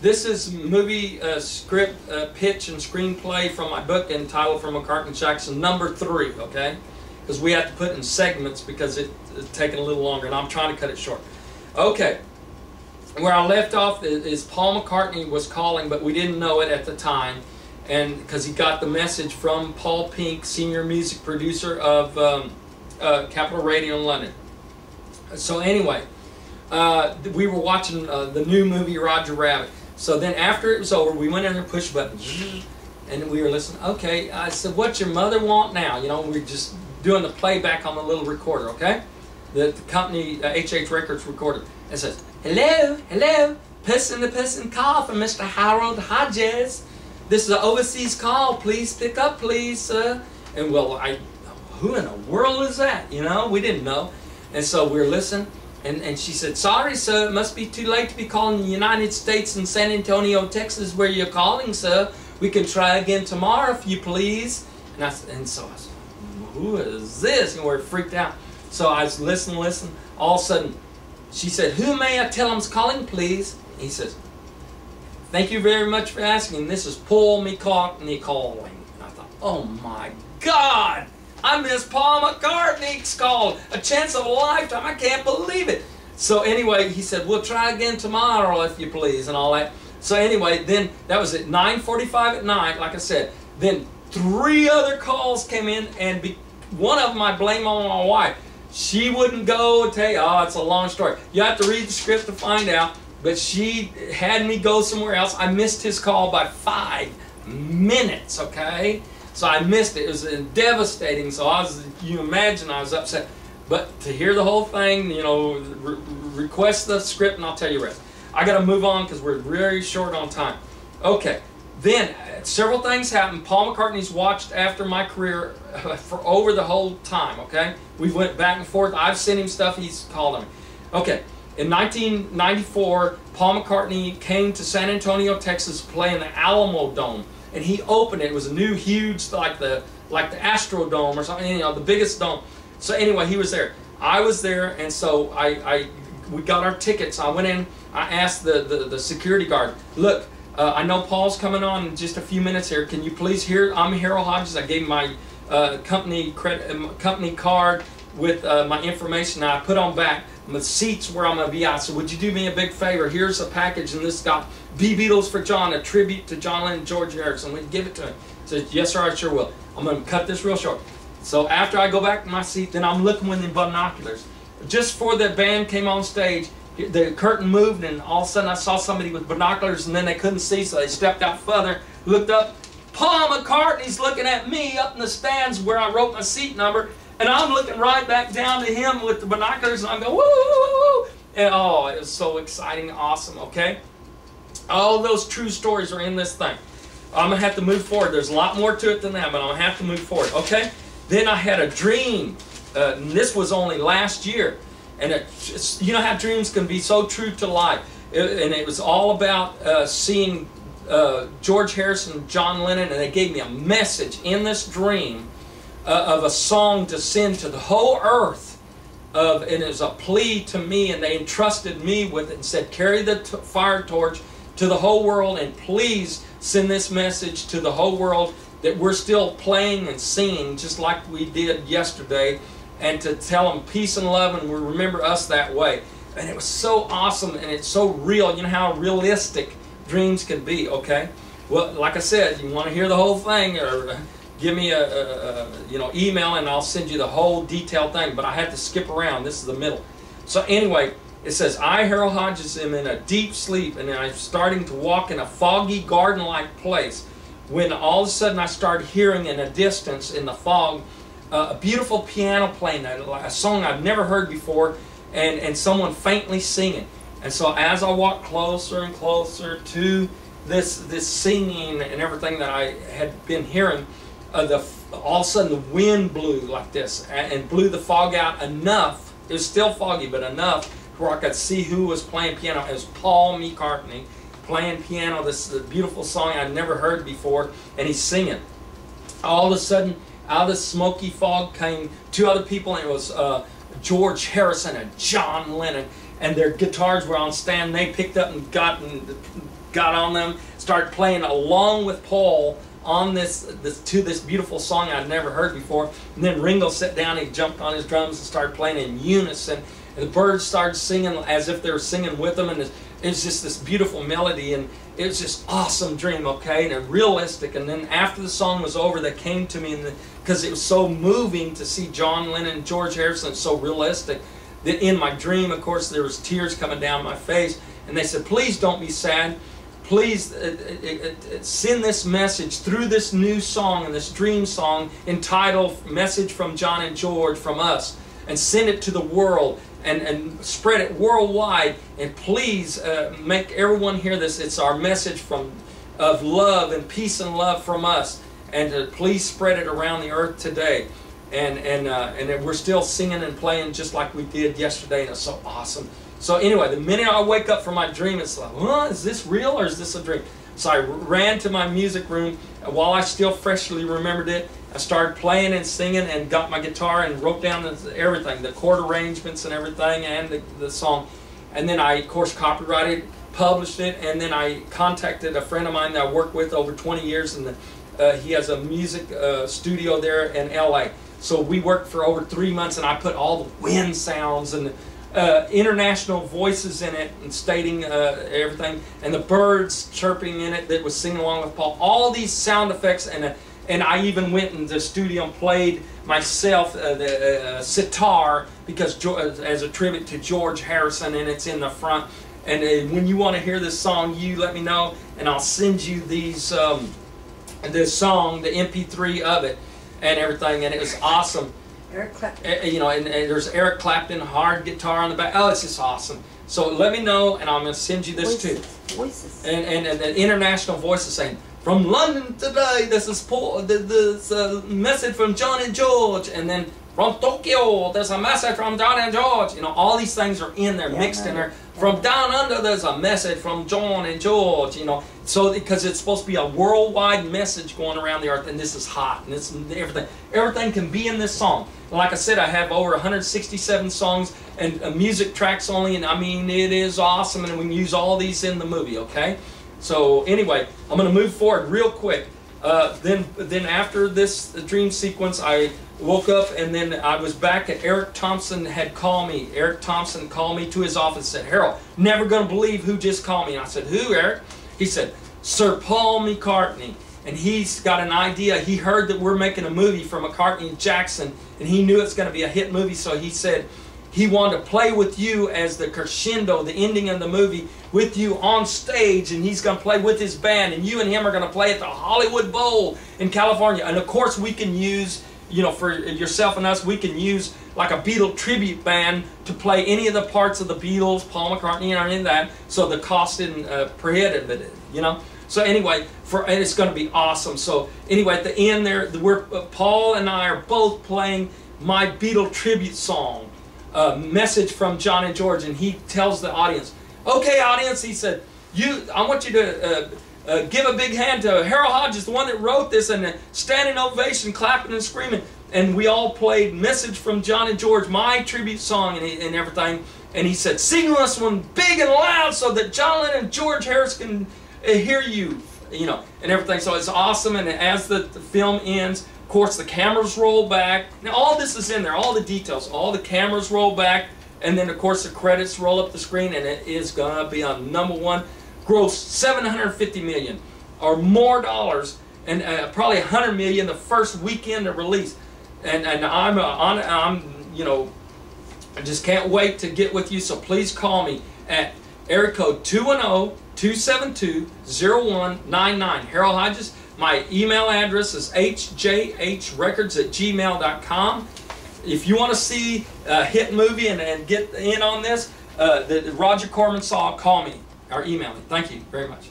This is movie script, pitch, and screenplay from my book entitled From McCartney Jackson, number 3, okay? Because we have to put in segments because it's taking a little longer, and I'm trying to cut it short. Okay, where I left off is Paul McCartney was calling, but we didn't know it at the time, and because he got the message from Paul Pink, senior music producer of Capital Radio in London. So anyway, we were watching the new movie Roger Rabbit. So then after it was over, we went in there and pushed buttons, and we were listening. Okay, I said, "What's your mother want now?" You know, we were just doing the playback on the little recorder, okay? The company, HH Records recorded. It says, "Hello, hello, person call from Mr. Harold Hodges. This is an overseas call. Please pick up, please, sir." And well, who in the world is that? You know, we didn't know. And so we're listening. And she said, "Sorry, sir, it must be too late to be calling the United States in San Antonio, Texas, where you're calling, sir. We can try again tomorrow, if you please." And so I said, "Who is this?" And we're freaked out. So I was listening. All of a sudden, she said, "Who may I tell him's calling, please?" He says, "Thank you very much for asking. This is Paul McCartney calling." And I thought, "Oh my God! I miss Paul McCartney's call. A chance of a lifetime. I can't believe it." So anyway, he said, "We'll try again tomorrow, if you please," and all that. So anyway, then that was at 9:45 at night, like I said. Then 3 other calls came in, and one of them I blame on my wife. She wouldn't go and tell you, oh, it's a long story. You have to read the script to find out. But she had me go somewhere else. I missed his call by 5 minutes, okay? So I missed it. It was devastating. So you imagine I was upset. But to hear the whole thing, you know, request the script and I'll tell you the rest. I got to move on because we're very short on time. Okay. Then several things happened. Paul McCartney's watched after my career for over the whole time, okay? We went back and forth. I've sent him stuff. He's called me. Okay. In 1994, Paul McCartney came to San Antonio, Texas, to play in the Alamo Dome. And he opened it. It was a new, huge, like the Astrodome or something, you know, the biggest dome. So anyway, he was there. I was there, and so we got our tickets. I went in. I asked the security guard, "Look, I know Paul's coming on in just a few minutes here. Can you please hear? I'm Harold Hodges." I gave him my company card with my information. I put on back the seats where I'm going to be at. So would you do me a big favor? Here's a package, and this got Be Beatles for John, a tribute to John Lennon and George Harrison. We'd give it to him. He said, "Yes, sir, I sure will." I'm going to cut this real short. So after I go back to my seat, then I'm looking with the binoculars. Just before the band came on stage, the curtain moved, and all of a sudden I saw somebody with binoculars, and then they couldn't see, so they stepped out further, looked up. Paul McCartney's looking at me up in the stands where I wrote my seat number, and I'm looking right back down to him with the binoculars, and I'm going, "Woo, woo, woo." And oh, it was so exciting, awesome, okay? All those true stories are in this thing. I'm going to have to move forward. There's a lot more to it than that, but I'm going to have to move forward, okay? Then I had a dream, and this was only last year. And you know how dreams can be so true to life. And it was all about seeing George Harrison and John Lennon, and they gave me a message in this dream of a song to send to the whole earth. And it was a plea to me, and they entrusted me with it and said, "Carry the fire torch to the whole world, and please send this message to the whole world that we're still playing and singing just like we did yesterday, and to tell them peace and love, and we remember us that way." And it was so awesome, and it's so real. You know how realistic dreams can be, okay? Well, like I said, you want to hear the whole thing, or give me a email, and I'll send you the whole detailed thing. But I had to skip around. This is the middle. So anyway, it says, "I, Harold Hodges, am in a deep sleep, and I'm starting to walk in a foggy garden-like place, when all of a sudden I started hearing in a distance in the fog a beautiful piano playing, a song I've never heard before, and someone faintly singing. And so as I walked closer and closer to this singing and everything that I had been hearing, all of a sudden the wind blew like this and blew the fog out enough. It was still foggy, but enough where I could see who was playing piano. It was Paul McCartney playing piano, this beautiful song I'd never heard before, and he's singing. All of a sudden, out of the smoky fog came 2 other people, and it was George Harrison and John Lennon, and their guitars were on stand. They picked up and got got on them, started playing along with Paul on this beautiful song I'd never heard before. And then Ringo sat down, he jumped on his drums and started playing in unison. And the birds started singing as if they were singing with them, and it was just this beautiful melody, and it was just awesome dream, okay, and realistic. And then after the song was over, they came to me, because it was so moving to see John Lennon and George Harrison, so realistic, that in my dream, of course, there was tears coming down my face, and they said, please don't be sad. Please send this message through this new song and this dream song entitled Message from John and George from Us, and send it to the world and spread it worldwide. And please make everyone hear this. It's our message of love and peace and love from us, and please spread it around the earth today. And we're still singing and playing just like we did yesterday, and it's so awesome. So anyway, the minute I wake up from my dream, it's like, well, is this real or is this a dream? So I ran to my music room, and while I still freshly remembered it, I started playing and singing and got my guitar and wrote down everything, the chord arrangements and everything, and the song. And then I, of course, copyrighted, published it, and then I contacted a friend of mine that I worked with over 20 years, and he has a music studio there in LA. So we worked for over 3 months, and I put all the wind sounds and international voices in it, and stating everything, and the birds chirping in it that was singing along with Paul. All these sound effects, and I even went in the studio and played myself the sitar, because as a tribute to George Harrison, and it's in the front. And when you want to hear this song, you let me know, and I'll send you these this song, the MP3 of it, and everything. And it was awesome. Eric Clapton. You know, and there's Eric Clapton, hard guitar on the back. Oh, it's just awesome. So let me know, and I'm going to send you this too. Voices. And the international voices saying, from London today, this is Paul, this message from John and George. And then from Tokyo, there's a message from John and George. You know, all these things are in there, mixed in there. From down under, there's a message from John and George. You know, so because it's supposed to be a worldwide message going around the earth, and this is hot, and it's everything. Everything can be in this song. And like I said, I have over 167 songs and music tracks only, and I mean, it is awesome, and we can use all these in the movie. Okay. So anyway, I'm going to move forward real quick. Then after this dream sequence, I woke up, and then I was back at Eric Thompson had called me. Eric Thompson called me to his office and said, Harold, never going to believe who just called me. And I said, who, Eric? He said, Sir Paul McCartney. And he's got an idea. He heard that we're making a movie for McCartney and Jackson, and he knew it's going to be a hit movie, so he said he wanted to play with you as the crescendo, the ending of the movie, with you on stage, and he's going to play with his band, and you and him are going to play at the Hollywood Bowl in California. And of course we can use, you know, for yourself and us, we can use like a Beatle tribute band to play any of the parts of the Beatles, Paul McCartney, and in that, so the cost isn't prohibitive, you know. So anyway, and it's going to be awesome. So anyway, at the end there, Paul and I are both playing my Beatle tribute song, Message from John and George, and he tells the audience, okay, audience, he said, I want you to give a big hand to Harold Hodges, the one that wrote this, and a standing ovation, clapping and screaming. And we all played Message from John and George, my tribute song, and everything. And he said, sing this one big and loud so that John Lennon and George Harrison can hear you, you know, and everything. So it's awesome. And as the film ends, of course, the cameras roll back. Now, all this is in there, all the details. All the cameras roll back, and then, of course, the credits roll up the screen, and it is going to be on #1. Gross $750 million or more dollars, and probably $100 million the first weekend of release. And I'm you know, I just can't wait to get with you. So please call me at area code 210-272-0199. Harold Hodges. My email address is hjhrecords@gmail.com. If you want to see a hit movie and get in on this, the Roger Corman saw, call me or email me. Thank you very much.